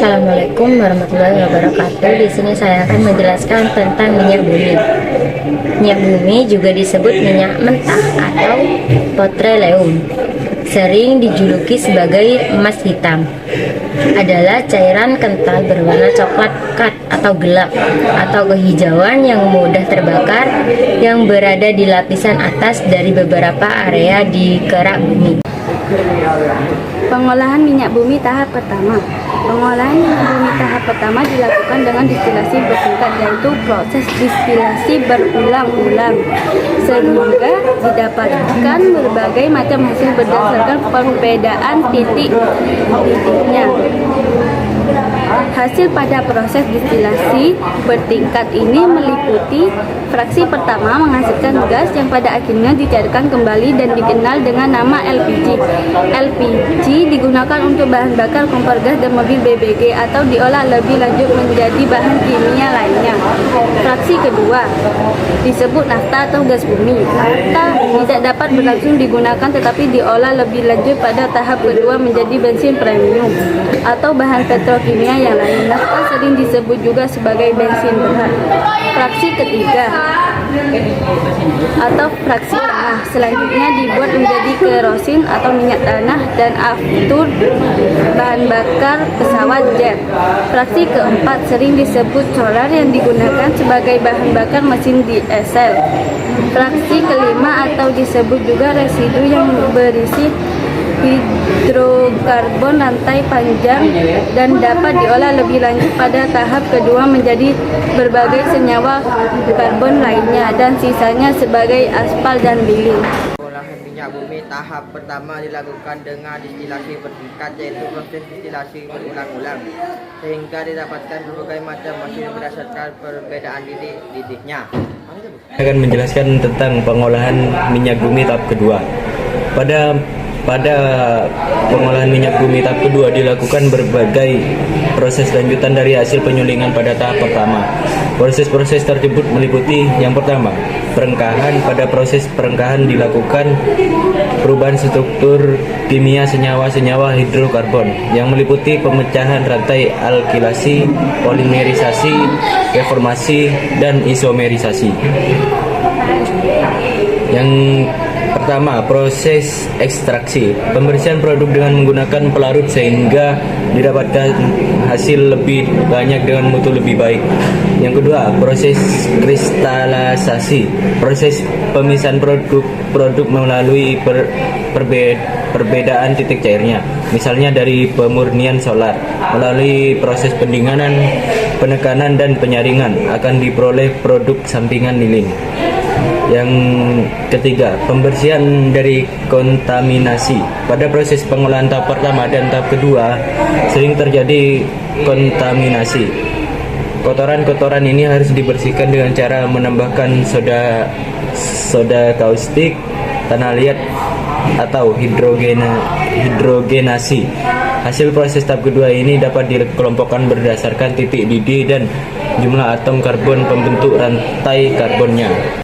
Assalamualaikum warahmatullahi wabarakatuh. Di sini saya akan menjelaskan tentang minyak bumi. Minyak bumi juga disebut minyak mentah atau petroleum. Sering dijuluki sebagai emas hitam. Adalah cairan kental berwarna coklat pekat atau gelap atau kehijauan yang mudah terbakar yang berada di lapisan atas dari beberapa area di kerak bumi. Pengolahan minyak bumi tahap pertama. Pengolahan minyak bumi tahap pertama dilakukan dengan distilasi bertingkat, yaitu proses distilasi berulang-ulang sehingga didapatkan berbagai macam hasil berdasarkan perbedaan titiknya. Hasil pada proses distilasi bertingkat ini meliputi fraksi pertama menghasilkan gas yang pada akhirnya dicairkan kembali dan dikenal dengan nama LPG. LPG digunakan untuk bahan bakar kompor gas dan mobil BBG atau diolah lebih lanjut menjadi bahan kimia lainnya. Fraksi kedua disebut nafta atau gas bumi. Nafta tidak dapat berlangsung digunakan tetapi diolah lebih lanjut pada tahap kedua menjadi bensin premium atau bahan petrokimia yang lain. Nafta sering disebut juga sebagai bensin berat. Fraksi ketiga atau fraksi tengah selanjutnya dibuat menjadi kerosin atau minyak tanah dan aftur bahan bakar pesawat jet. Fraksi keempat sering disebut solar yang digunakan sebagai bahan bakar mesin diesel. Fraksi kelima atau disebut juga residu yang berisi hidrokarbon rantai panjang dan dapat diolah lebih lanjut pada tahap kedua menjadi berbagai senyawa karbon lainnya dan sisanya sebagai aspal dan lilin. Pengolahan minyak bumi tahap pertama dilakukan dengan distilasi bertingkat, yaitu proses distilasi berulang-ulang sehingga didapatkan berbagai macam hasil berdasarkan perbedaan titiknya. Akan menjelaskan tentang pengolahan minyak bumi tahap kedua. Pada pengolahan minyak bumi tahap kedua dilakukan berbagai proses lanjutan dari hasil penyulingan pada tahap pertama. Proses-proses tersebut meliputi yang pertama, perengkahan. Pada proses perengkahan dilakukan perubahan struktur kimia senyawa-senyawa hidrokarbon yang meliputi pemecahan rantai alkilasi, polimerisasi, reformasi, dan isomerisasi. Yang pertama, proses ekstraksi. Pembersihan produk dengan menggunakan pelarut sehingga didapatkan hasil lebih banyak dengan mutu lebih baik. Yang kedua, proses kristalisasi. Proses pemisahan produk melalui perbedaan titik cairnya. Misalnya dari pemurnian solar melalui proses pendinginan, penekanan, dan penyaringan akan diperoleh produk sampingan lilin. Yang ketiga, pembersihan dari kontaminasi. Pada proses pengolahan tahap pertama dan tahap kedua sering terjadi kontaminasi. Kotoran-kotoran ini harus dibersihkan dengan cara menambahkan soda kaustik, tanah liat, atau hidrogenasi. Hasil proses tahap kedua ini dapat dikelompokkan berdasarkan titik didih dan jumlah atom karbon pembentuk rantai karbonnya.